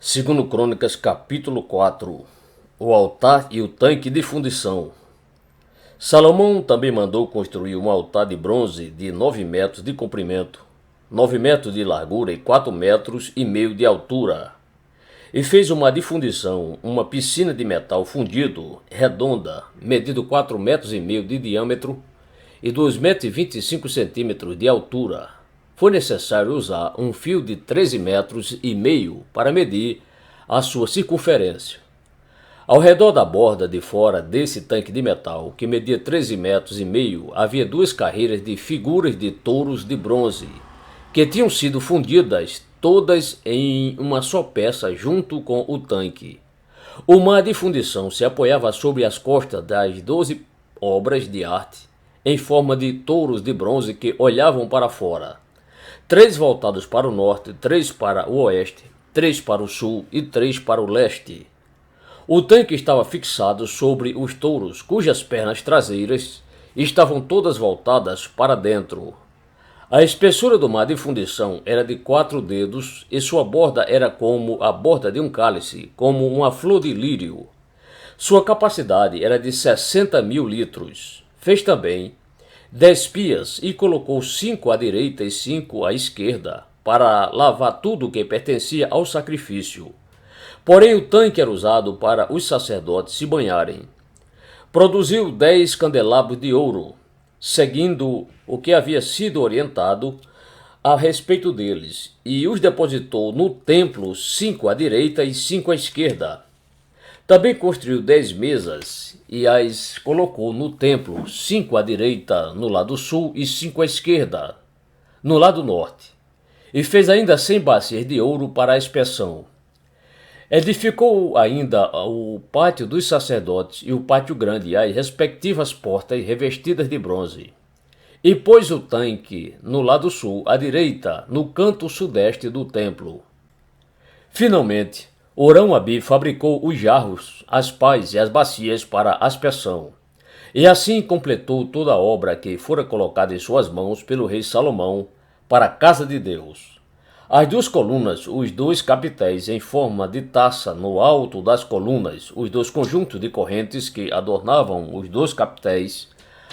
Segundo Crônicas, capítulo 4, o altar e o tanque de fundição. Salomão também mandou construir um altar de bronze de 9 metros de comprimento, 9 metros de largura e 4,5 metros de altura. E fez uma de fundição, uma piscina de metal fundido, redonda, medindo 4,5 metros de diâmetro e 2,25 metros de altura. Foi necessário usar um fio de 13,5 metros para medir a sua circunferência. Ao redor da borda de fora desse tanque de metal, que media 13,5 metros, havia 2 carreiras de figuras de touros de bronze, que tinham sido fundidas todas em uma só peça junto com o tanque. O mar de fundição se apoiava sobre as costas das 12 obras de arte, em forma de touros de bronze que olhavam para fora. 3 voltados para o norte, 3 para o oeste, 3 para o sul e 3 para o leste. O tanque estava fixado sobre os touros, cujas pernas traseiras estavam todas voltadas para dentro. A espessura do mar de fundição era de 4 dedos e sua borda era como a borda de um cálice, como uma flor de lírio. Sua capacidade era de 60.000 litros. Fez também 10 pias e colocou 5 à direita e 5 à esquerda, para lavar tudo que pertencia ao sacrifício. Porém, o tanque era usado para os sacerdotes se banharem. Produziu 10 candelabros de ouro, seguindo o que havia sido orientado a respeito deles, e os depositou no templo, 5 à direita e 5 à esquerda. Também construiu 10 mesas e as colocou no templo, 5 à direita no lado sul e 5 à esquerda, no lado norte. E fez ainda 100 bacias de ouro para a expiação. Edificou ainda o pátio dos sacerdotes e o pátio grande e as respectivas portas revestidas de bronze. E pôs o tanque no lado sul, à direita, no canto sudeste do templo. Finalmente, Orão-Abi fabricou os jarros, as pás e as bacias para a aspersão. E assim completou toda a obra que fora colocada em suas mãos pelo rei Salomão para a casa de Deus. As 2 colunas, os 2 capitéis em forma de taça no alto das colunas, os 2 conjuntos de correntes que adornavam os 2 capitéis,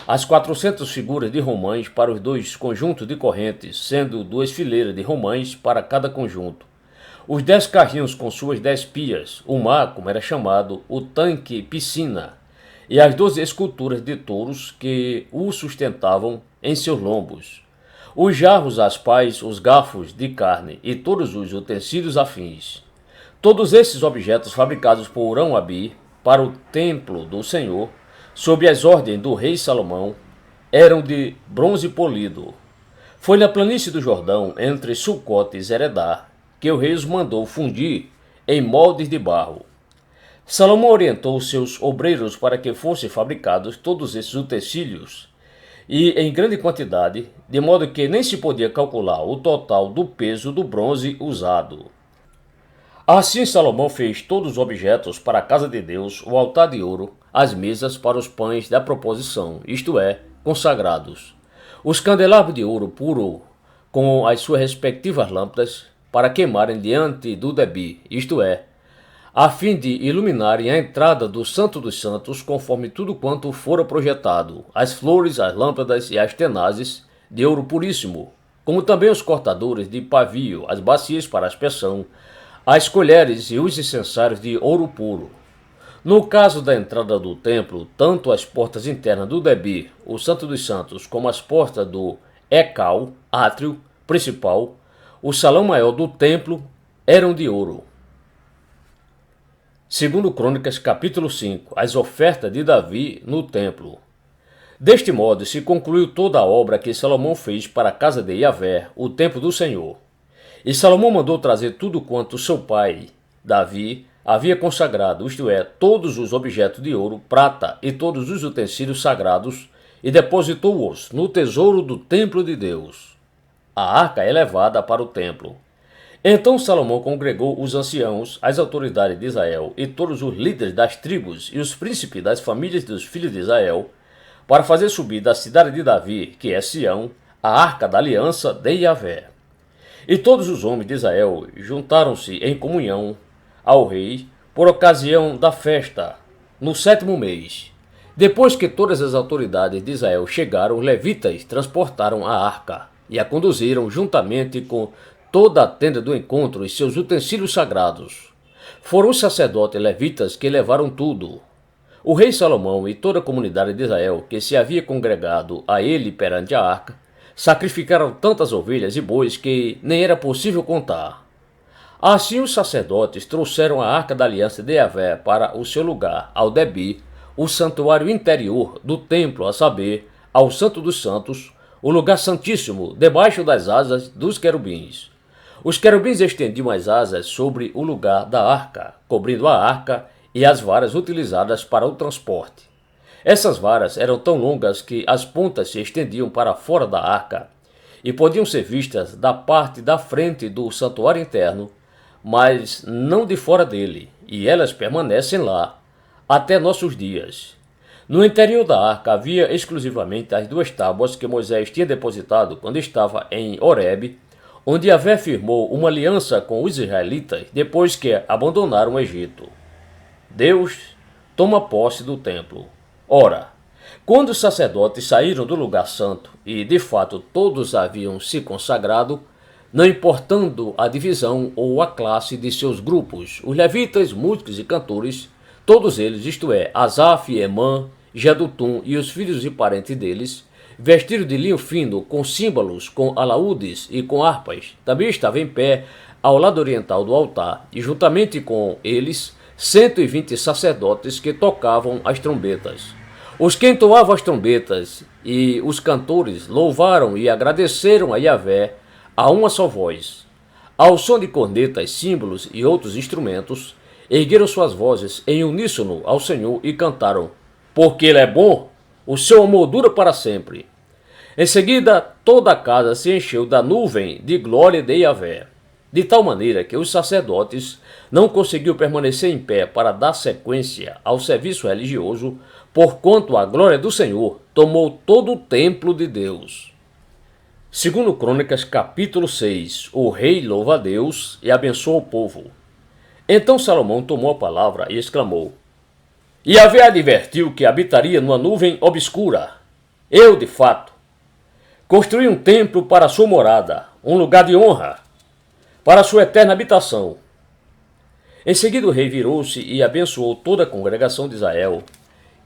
as 400 figuras de romães para os 2 conjuntos de correntes, sendo 2 fileiras de romães para cada conjunto. Os 10 carrinhos com suas 10 pias, o mar, como era chamado, o tanque piscina, e as 12 esculturas de touros que o sustentavam em seus lombos. Os jarros, as pás, os garfos de carne e todos os utensílios afins. Todos esses objetos fabricados por Orão-Abi para o templo do Senhor, sob as ordens do rei Salomão, eram de bronze polido. Foi na planície do Jordão, entre Sucote e Zeredá, que o rei os mandou fundir em moldes de barro. Salomão orientou seus obreiros para que fossem fabricados todos esses utensílios, e em grande quantidade, de modo que nem se podia calcular o total do peso do bronze usado. Assim Salomão fez todos os objetos para a casa de Deus, o altar de ouro, as mesas para os pães da proposição, isto é, consagrados, os candelabros de ouro puro com as suas respectivas lâmpadas para queimarem diante do Debi, isto é, a fim de iluminarem a entrada do Santo dos Santos conforme tudo quanto fora projetado, as flores, as lâmpadas e as tenazes de ouro puríssimo, como também os cortadores de pavio, as bacias para a aspersão, as colheres e os incensários de ouro puro. No caso da entrada do templo, tanto as portas internas do Debi, o Santo dos Santos, como as portas do Ecal, átrio principal, o salão maior do templo, eram de ouro. Segundo Crônicas, capítulo 5, as ofertas de Davi no templo. Deste modo se concluiu toda a obra que Salomão fez para a casa de Yahvé, o templo do Senhor. E Salomão mandou trazer tudo quanto seu pai, Davi, havia consagrado, isto é, todos os objetos de ouro, prata e todos os utensílios sagrados, e depositou-os no tesouro do templo de Deus. A arca é levada para o templo. Então Salomão congregou os anciãos, as autoridades de Israel e todos os líderes das tribos e os príncipes das famílias dos filhos de Israel, para fazer subir da cidade de Davi, que é Sião, a arca da aliança de Yahvé. E todos os homens de Israel juntaram-se em comunhão ao rei por ocasião da festa, no 7º mês. Depois que todas as autoridades de Israel chegaram, os levitas transportaram a arca e a conduziram juntamente com toda a tenda do encontro e seus utensílios sagrados. Foram os sacerdotes levitas que levaram tudo. O rei Salomão e toda a comunidade de Israel, que se havia congregado a ele perante a arca, sacrificaram tantas ovelhas e bois que nem era possível contar. Assim os sacerdotes trouxeram a arca da aliança de Yahvé para o seu lugar, ao Debi, o santuário interior do templo, a saber, ao Santo dos Santos, o lugar santíssimo, debaixo das asas dos querubins. Os querubins estendiam as asas sobre o lugar da arca, cobrindo a arca e as varas utilizadas para o transporte. Essas varas eram tão longas que as pontas se estendiam para fora da arca e podiam ser vistas da parte da frente do santuário interno, mas não de fora dele, e elas permanecem lá até nossos dias. No interior da arca havia exclusivamente as 2 tábuas que Moisés tinha depositado quando estava em Horebe, onde Yahvé firmou uma aliança com os israelitas depois que abandonaram o Egito. Deus toma posse do templo. Ora, quando os sacerdotes saíram do lugar santo, e de fato todos haviam se consagrado, não importando a divisão ou a classe de seus grupos, os levitas, músicos e cantores, todos eles, isto é, Asaf, Emã, Jedutum e os filhos e parentes deles, vestidos de linho fino, com símbolos, com alaúdes e com harpas, também estavam em pé ao lado oriental do altar, e juntamente com eles 120 sacerdotes que tocavam as trombetas. Os que entoavam as trombetas e os cantores louvaram e agradeceram a Yahvé a uma só voz. Ao som de cornetas, símbolos e outros instrumentos, ergueram suas vozes em uníssono ao Senhor e cantaram: porque Ele é bom, o seu amor dura para sempre. Em seguida, toda a casa se encheu da nuvem de glória de Yahvé, de tal maneira que os sacerdotes não conseguiram permanecer em pé para dar sequência ao serviço religioso, porquanto a glória do Senhor tomou todo o templo de Deus. Segundo Crônicas, capítulo 6, o rei louva a Deus e abençoa o povo. Então Salomão tomou a palavra e exclamou: Yahvé advertiu que habitaria numa nuvem obscura. Eu, de fato, construí um templo para sua morada, um lugar de honra, para sua eterna habitação. Em seguida o rei virou-se e abençoou toda a congregação de Israel,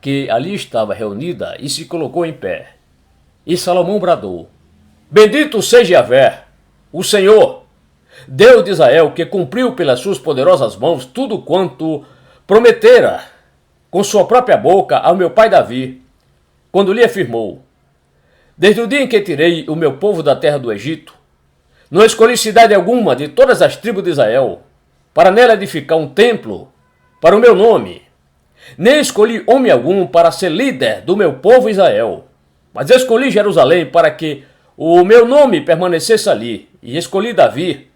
que ali estava reunida, e se colocou em pé. E Salomão bradou: Bendito seja Yahvé, o Senhor, Deus de Israel, que cumpriu pelas suas poderosas mãos tudo quanto prometera com sua própria boca ao meu pai Davi, quando lhe afirmou: Desde o dia em que tirei o meu povo da terra do Egito, não escolhi cidade alguma de todas as tribos de Israel, para nela edificar um templo para o meu nome, nem escolhi homem algum para ser líder do meu povo Israel, mas escolhi Jerusalém para que o meu nome permanecesse ali, e escolhi Davi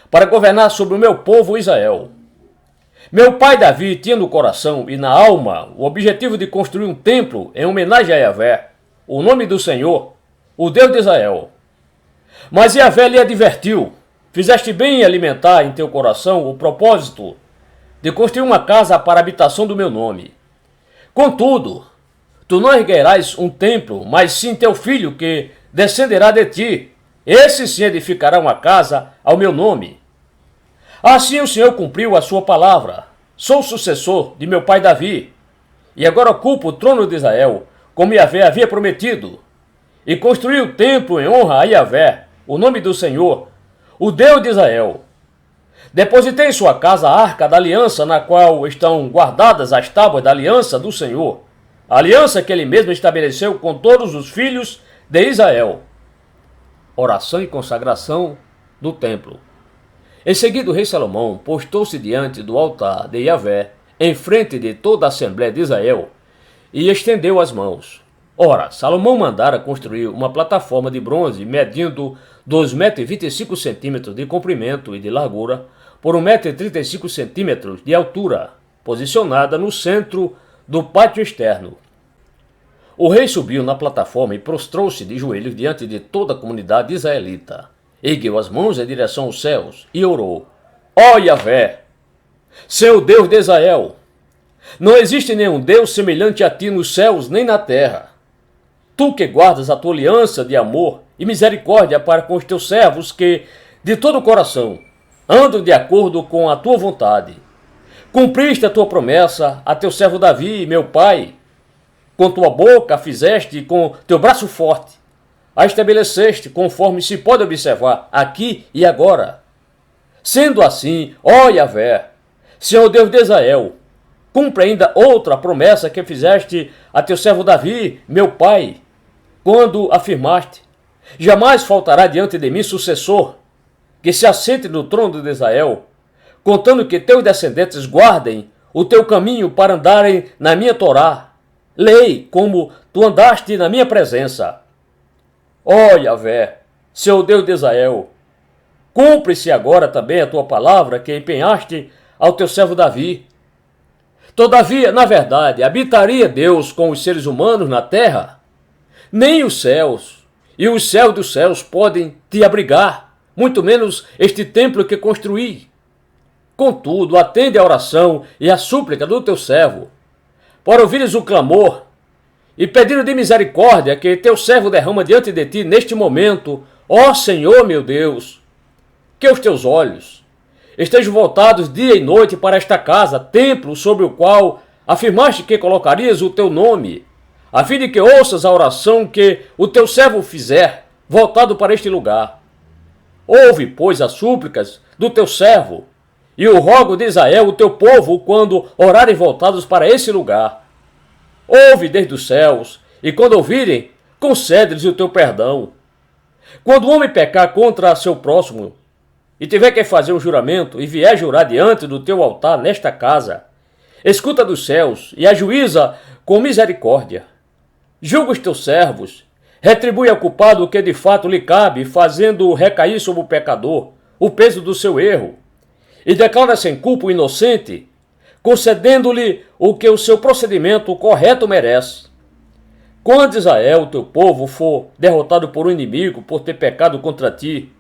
para governar sobre o meu povo Israel. Meu pai Davi tinha no coração e na alma o objetivo de construir um templo em homenagem a Yahvé, o nome do Senhor, o Deus de Israel. Mas Yahvé lhe advertiu: Fizeste bem em alimentar em teu coração o propósito de construir uma casa para a habitação do meu nome. Contudo, tu não erguerás um templo, mas sim teu filho que descenderá de ti. Esse sim edificará uma casa ao meu nome. Assim o Senhor cumpriu a sua palavra. Sou o sucessor de meu pai Davi, e agora ocupo o trono de Israel, como Yahvé havia prometido, e construí o templo em honra a Yahvé, o nome do Senhor, o Deus de Israel. Depositei em sua casa a arca da aliança, na qual estão guardadas as tábuas da aliança do Senhor, a aliança que ele mesmo estabeleceu com todos os filhos de Israel. Oração e consagração do templo. Em seguida, o rei Salomão postou-se diante do altar de Yahvé, em frente de toda a Assembleia de Israel, e estendeu as mãos. Ora, Salomão mandara construir uma plataforma de bronze medindo 2,25 metros de comprimento e de largura por 1,35 metros de altura, posicionada no centro do pátio externo. O rei subiu na plataforma e prostrou-se de joelhos diante de toda a comunidade israelita. Ergueu as mãos em direção aos céus e orou: Ó Yahvé, Senhor Deus de Israel, não existe nenhum Deus semelhante a ti nos céus nem na terra. Tu que guardas a tua aliança de amor e misericórdia para com os teus servos que, de todo o coração, andam de acordo com a tua vontade. Cumpriste a tua promessa a teu servo Davi, meu pai. Com tua boca a fizeste e com teu braço forte a estabeleceste, conforme se pode observar aqui e agora. Sendo assim, ó Yahvé, Senhor Deus de Israel, cumpre ainda outra promessa que fizeste a teu servo Davi, meu pai, quando afirmaste: jamais faltará diante de mim sucessor, que se assente no trono de Israel, contando que teus descendentes guardem o teu caminho para andarem na minha Torá, lei, como tu andaste na minha presença. Ó Yahvé, Senhor Deus de Israel, cumpre-se agora também a tua palavra que empenhaste ao teu servo Davi. Todavia, na verdade, habitaria Deus com os seres humanos na terra? Nem os céus e os céus dos céus podem te abrigar, muito menos este templo que construí. Contudo, atende a oração e a súplica do teu servo, para ouvires o clamor e pedindo de misericórdia que teu servo derrama diante de ti neste momento, ó Senhor meu Deus, que os teus olhos estejam voltados dia e noite para esta casa, templo sobre o qual afirmaste que colocarias o teu nome, a fim de que ouças a oração que o teu servo fizer, voltado para este lugar. Ouve, pois, as súplicas do teu servo e o rogo de Israel, o teu povo, quando orarem voltados para esse lugar. Ouve desde os céus, e quando ouvirem, concede-lhes o teu perdão. Quando o homem pecar contra seu próximo, e tiver que fazer um juramento, e vier jurar diante do teu altar nesta casa, escuta dos céus, e ajuiza com misericórdia. Julga os teus servos, retribui ao culpado o que de fato lhe cabe, fazendo recair sobre o pecador o peso do seu erro, e declara sem culpa o inocente, concedendo-lhe o que o seu procedimento correto merece. Quando Israel, teu povo, for derrotado por um inimigo por ter pecado contra ti,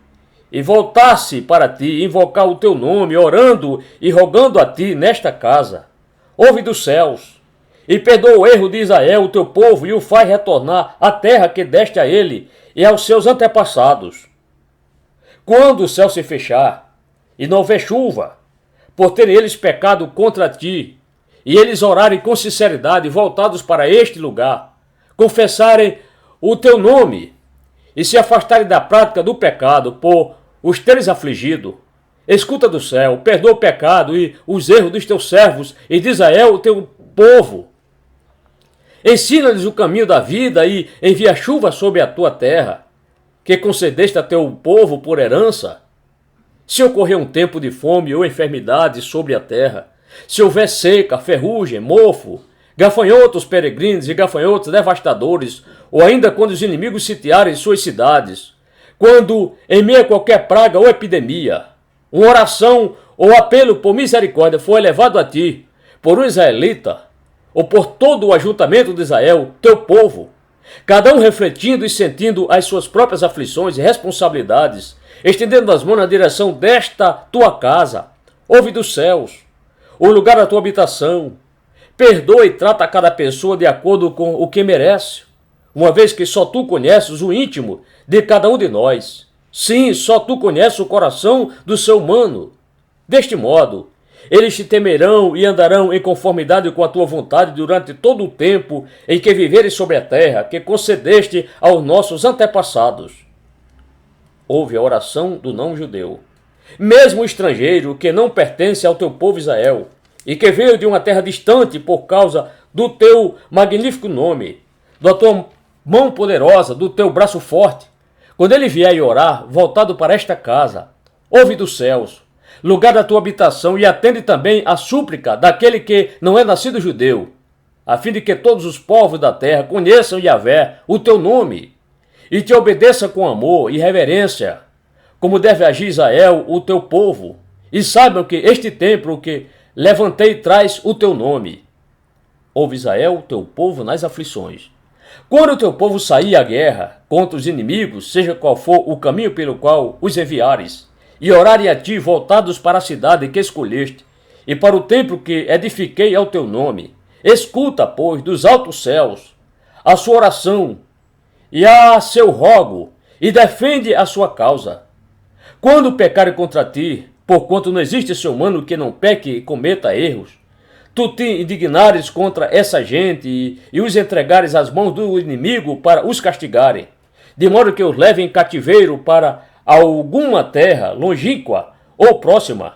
e voltar-se para ti, invocar o teu nome, orando e rogando a ti nesta casa, ouve dos céus, e perdoa o erro de Israel, o teu povo, e o faz retornar à terra que deste a ele e aos seus antepassados. Quando o céu se fechar, e não houver chuva, por terem eles pecado contra ti, e eles orarem com sinceridade, voltados para este lugar, confessarem o teu nome, e se afastarem da prática do pecado, por os teres afligido, escuta do céu, perdoa o pecado e os erros dos teus servos e de Israel, o teu povo. Ensina-lhes o caminho da vida e envia chuva sobre a tua terra, que concedeste a teu povo por herança. Se ocorrer um tempo de fome ou enfermidade sobre a terra, se houver seca, ferrugem, mofo, gafanhotos peregrinos e gafanhotos devastadores, ou ainda quando os inimigos sitiarem suas cidades, quando, em meio a qualquer praga ou epidemia, uma oração ou apelo por misericórdia for elevado a ti, por um israelita, ou por todo o ajuntamento de Israel, teu povo, cada um refletindo e sentindo as suas próprias aflições e responsabilidades, estendendo as mãos na direção desta tua casa, ouve dos céus, o lugar da tua habitação, perdoa e trata cada pessoa de acordo com o que merece, uma vez que só tu conheces o íntimo de cada um de nós. Sim, só tu conheces o coração do ser humano. Deste modo, eles te temerão e andarão em conformidade com a tua vontade durante todo o tempo em que viverem sobre a terra que concedeste aos nossos antepassados. Ouve a oração do não-judeu. Mesmo o estrangeiro que não pertence ao teu povo Israel e que veio de uma terra distante por causa do teu magnífico nome, da tua mão poderosa, do teu braço forte, quando ele vier orar, voltado para esta casa, ouve dos céus, lugar da tua habitação, e atende também a súplica daquele que não é nascido judeu, a fim de que todos os povos da terra conheçam, Yahvé, o teu nome, e te obedeçam com amor e reverência, como deve agir Israel, o teu povo, e saibam que este templo que levantei traz o teu nome. Ouve Israel, o teu povo, nas aflições. Quando o teu povo sair à guerra contra os inimigos, seja qual for o caminho pelo qual os enviares, e orarem a ti voltados para a cidade que escolheste, e para o templo que edifiquei ao teu nome. Escuta, pois, dos altos céus a sua oração e a seu rogo, e defende a sua causa. Quando pecarem contra ti, porquanto não existe ser humano que não peque e cometa erros, tu te indignares contra essa gente e os entregares às mãos do inimigo para os castigarem, de modo que os levem em cativeiro para alguma terra longínqua ou próxima.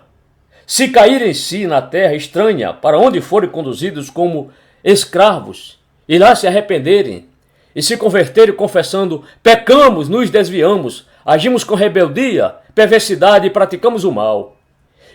Se caírem em si na terra estranha, para onde forem conduzidos como escravos, e lá se arrependerem, e se converterem confessando, pecamos, nos desviamos, agimos com rebeldia, perversidade e praticamos o mal.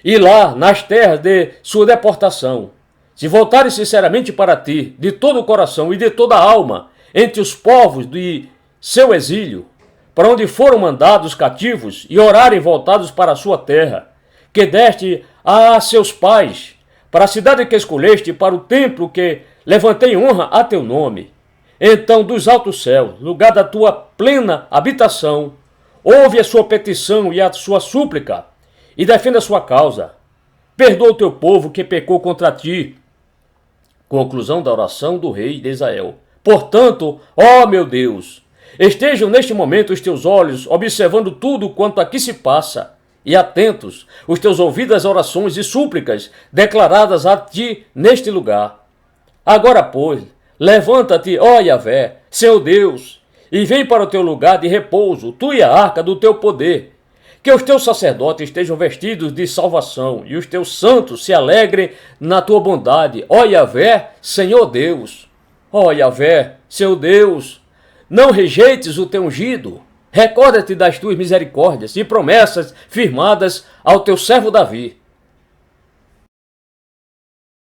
E lá, nas terras de sua deportação, se voltarem sinceramente para ti, de todo o coração e de toda a alma, entre os povos de seu exílio, para onde foram mandados cativos, e orarem voltados para a sua terra, que deste a seus pais, para a cidade que escolheste, para o templo que levantei em honra a teu nome. Então, dos altos céus, lugar da tua plena habitação, ouve a sua petição e a sua súplica, e defenda a sua causa. Perdoa o teu povo que pecou contra ti. Conclusão da oração do rei de Israel. Portanto, ó meu Deus, estejam neste momento os teus olhos observando tudo quanto aqui se passa, e atentos os teus ouvidos às orações e súplicas declaradas a ti neste lugar. Agora, pois, levanta-te, ó Yahvé, Senhor Deus, e vem para o teu lugar de repouso, tu e a arca do teu poder. Que os teus sacerdotes estejam vestidos de salvação, e os teus santos se alegrem na tua bondade, ó Yahvé, Senhor Deus. Ó Yahvé, Senhor Deus, não rejeites o teu ungido. Recorda-te das tuas misericórdias e promessas firmadas ao teu servo Davi.